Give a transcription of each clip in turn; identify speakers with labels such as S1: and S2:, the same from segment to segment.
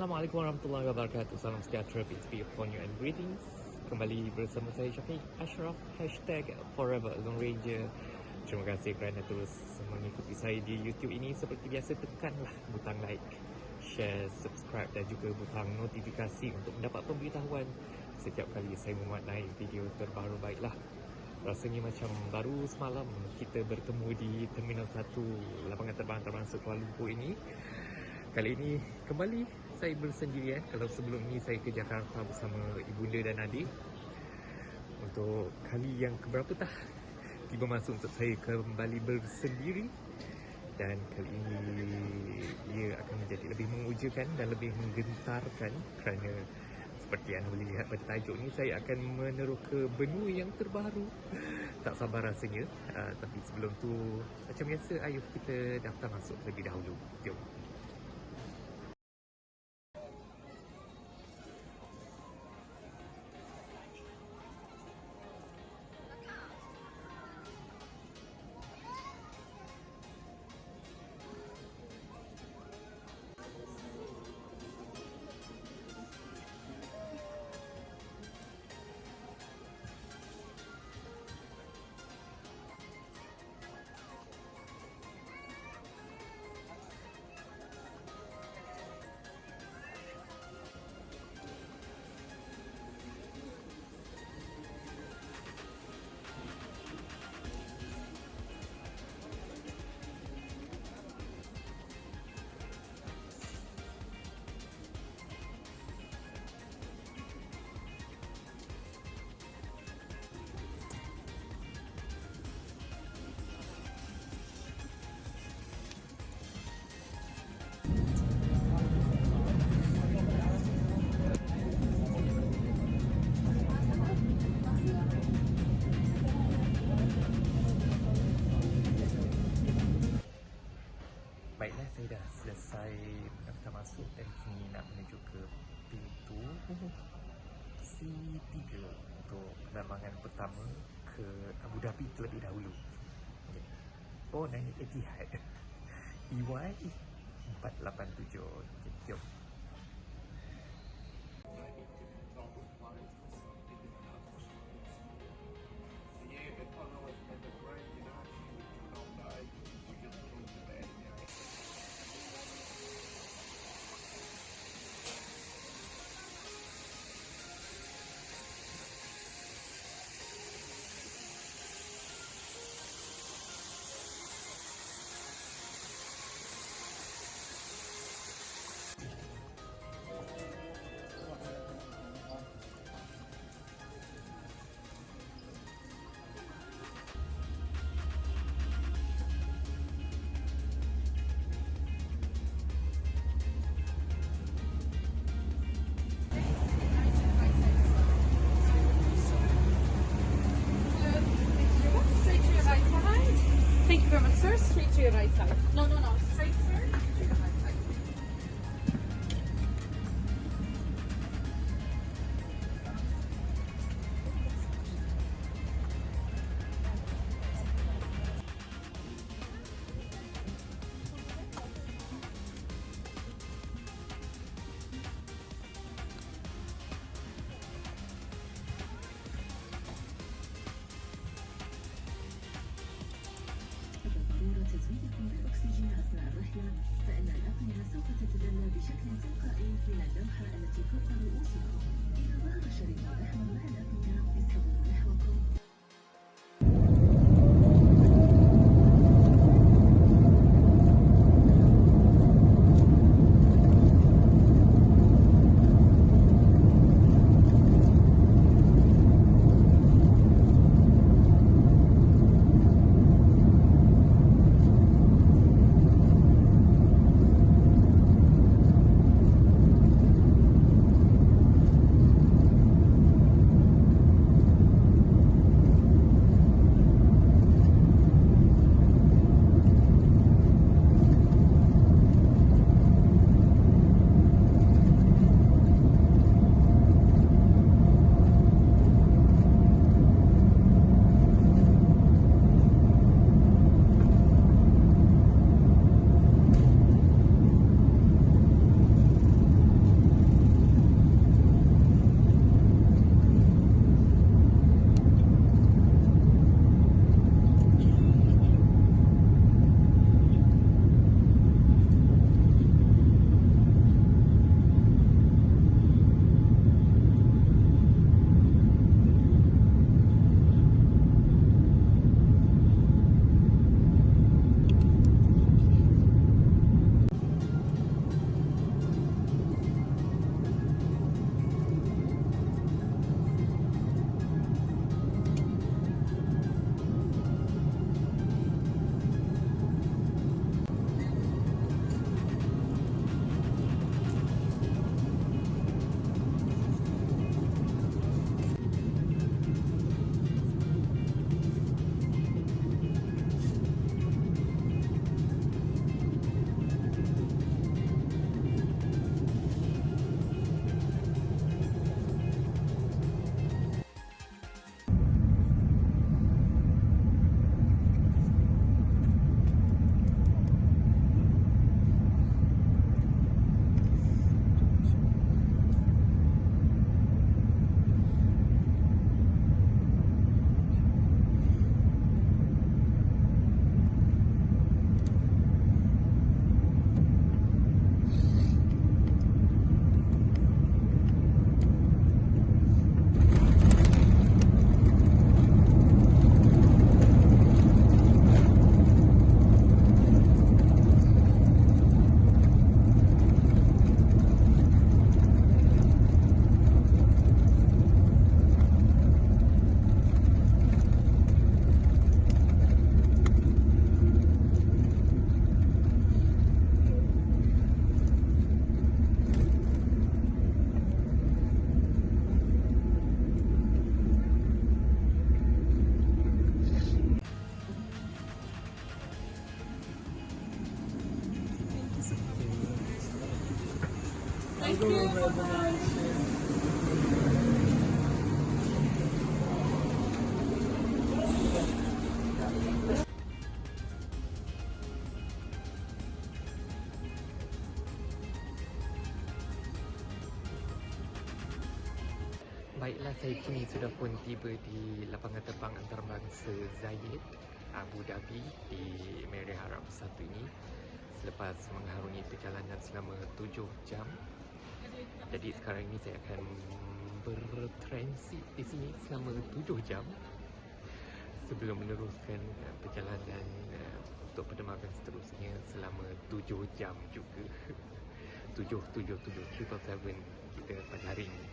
S1: Assalamualaikum warahmatullahi wabarakatuh. Salam sejahtera, peace be upon you and greetings. Kembali bersama saya Syafiq Ashraf, #Forever Lone Ranger. Terima kasih kerana terus mengikuti saya di YouTube ini. Seperti biasa, tekanlah butang like, share, subscribe dan juga butang notifikasi untuk mendapat pemberitahuan setiap kali saya memuat naik video terbaru. Baiklah, rasanya macam baru semalam kita bertemu di Terminal 1 lapangan terbang Kuala Lumpur ini. Kali ini kembali saya bersendirian. Kalau sebelum ini saya ke Jakarta bersama ibunda dan adik. Untuk kali yang keberapa dah tiba masa untuk saya kembali bersendiri. Dan kali ini ia akan menjadi lebih mengujakan dan lebih menggentarkan kerana seperti anda boleh lihat pada tajuk ni, saya akan meneroka benua yang terbaru. Tak sabar rasanya. Tapi sebelum tu, macam biasa, ayuh kita daftar masuk terlebih dahulu. Jom. Baiklah, saya dah selesai daftar masuk dan kini nak menuju ke pintu C3 untuk penerbangan pertama ke Abu Dhabi terlebih dahulu. Okay. Oh, naik Etihad EY 487. Okay, jom.
S2: Thank you very much, sir. Straight to your right side. No. Straight, sir. To your right side.
S3: تزويد الأكسجين أثناء
S1: Baiklah, saya kini sudah pun tiba di lapangan terbang antarabangsa Zayed, Abu Dhabi di Emirat Arab Bersatu ini selepas mengharungi perjalanan selama 7 jam. Jadi sekarang ini saya akan bertransit di sini selama 7 jam sebelum meneruskan perjalanan untuk penerbangan seterusnya selama 7 jam juga. 777 kita pada hari ini.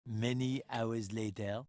S3: Many hours later.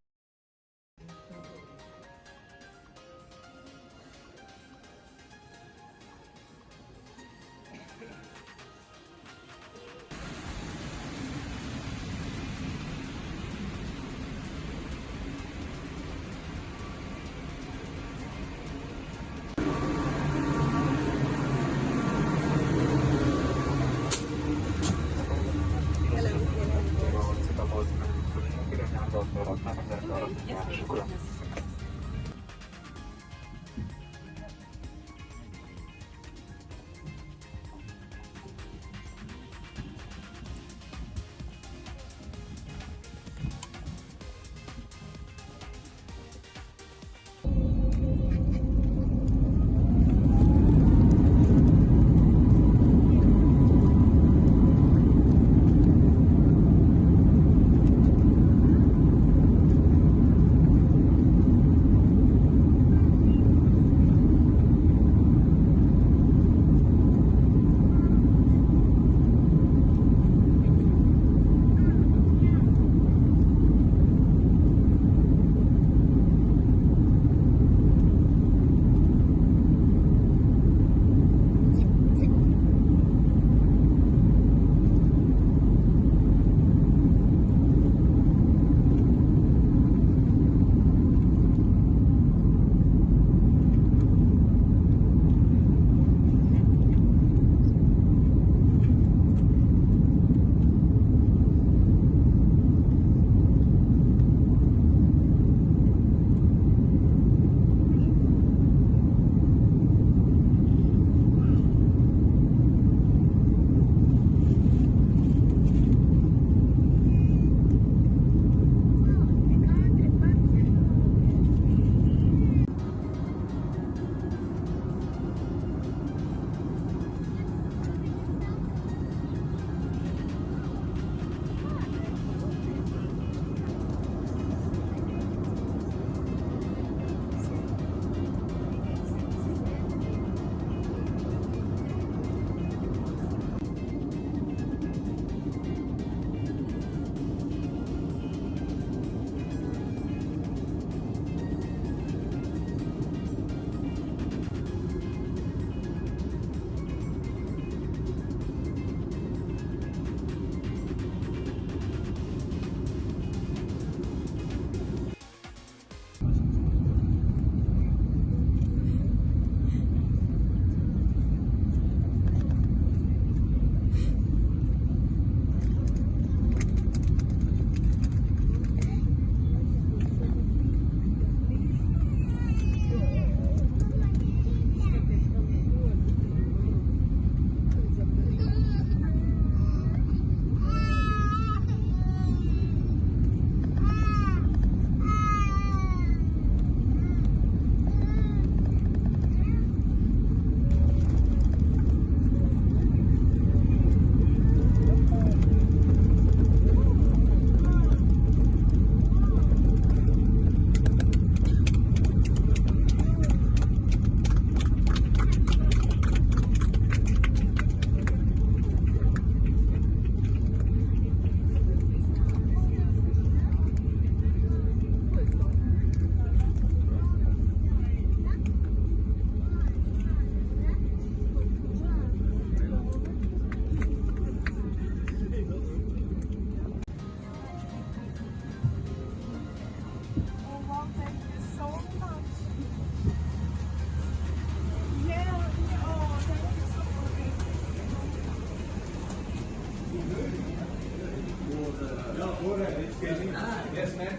S4: Yes, ma'am.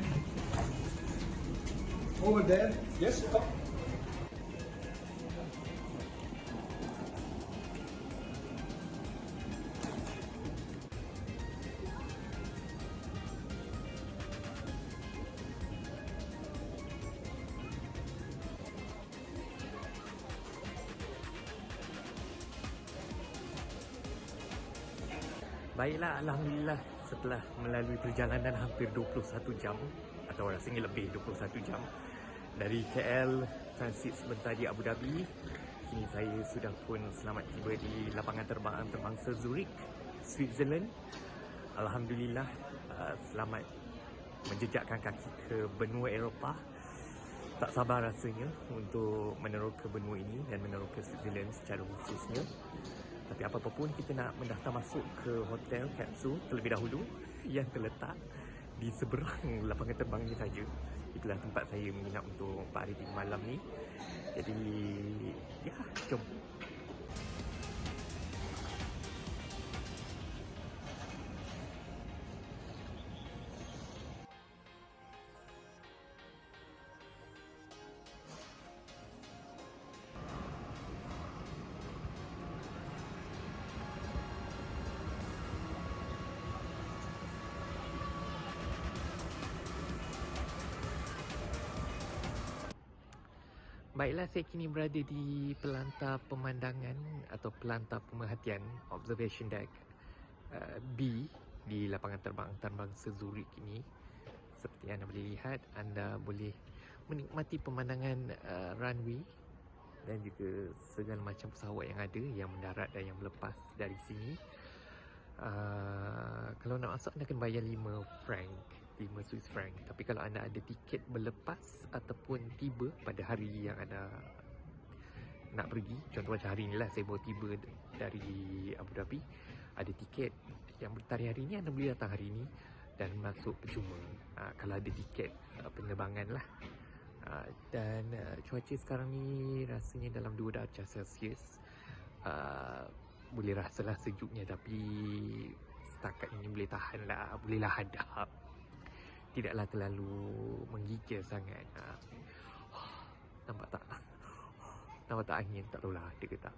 S4: Over there. Yes, come.
S1: Baiklah, Alhamdulillah setelah melalui perjalanan hampir 21 jam atau rasanya lebih 21 jam dari KL transit sebentar di Abu Dhabi, kini saya sudah pun selamat tiba di lapangan terbang antarabangsa Zurich, Switzerland. Alhamdulillah selamat menjejakkan kaki ke benua Eropah. Tak sabar rasanya untuk meneroka benua ini dan meneroka Switzerland secara khususnya. Tapi apa-apa pun kita nak mendaftar masuk ke hotel kapsul terlebih dahulu yang terletak di seberang lapangan terbang ini saja. Itulah tempat saya menginap untuk 4 hari 3 malam ni. Jadi ya, jom. Baiklah, saya kini berada di pelantar pemandangan atau pelantar pemerhatian observation deck B di lapangan terbang antarabangsa Zurich ini. Seperti anda boleh lihat, anda boleh menikmati pemandangan runway dan juga segala macam pesawat yang ada, yang mendarat dan yang melepas dari sini. Kalau nak masuk anda kena bayar 5 franc, 5 Swiss franc. Tapi kalau anda ada tiket berlepas ataupun tiba pada hari yang anda nak pergi, contoh macam hari ni lah saya baru tiba dari Abu Dhabi, ada tiket yang bertarikh hari ni, anda boleh datang hari ni dan masuk percuma kalau ada tiket penerbangan lah. Dan cuaca sekarang ni rasanya dalam 2 darjah Celsius. Boleh rasalah sejuknya, tapi setakat ini boleh tahan lah, bolehlah hadap. Tidaklah terlalu menggigil sangat. Nampak tak? Nampak tak angin? Tak tahulah ada ke tak.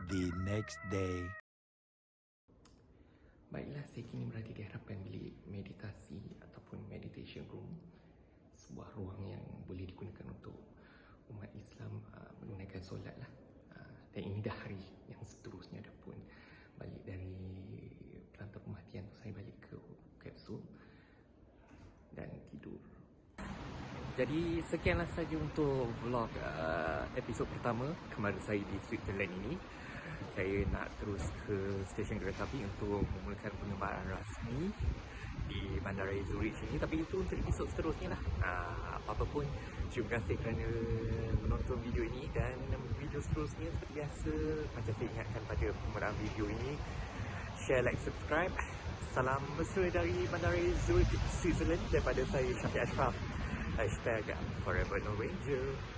S3: The next day.
S1: Baiklah, saya kini berada di hadapan bilik meditasi ataupun meditation room. Sebuah ruang yang boleh digunakan untuk umat Islam menunaikan solat lah. Dan ini dah hari yang seterusnya, dah pun balik dari pelantar pemerhatian tu, saya balik ke kapsul dan tidur. Jadi sekianlah saja untuk vlog episod pertama kemarin saya di Switzerland ini. Saya nak terus ke stesen kereta api untuk memulakan penerbangan rasmi di Bandara Zurich ini. Tapi itu untuk episod seterusnya lah. Apa-apa pun, terima kasih kerana menonton video ini. Dan video seterusnya seperti biasa, macam saya ingatkan pada pemeran video ini, share, like, subscribe. Salam mesra dari Bandara Zurich, Switzerland, daripada saya, Syafiq Ashraf. #ForeverNoRanger.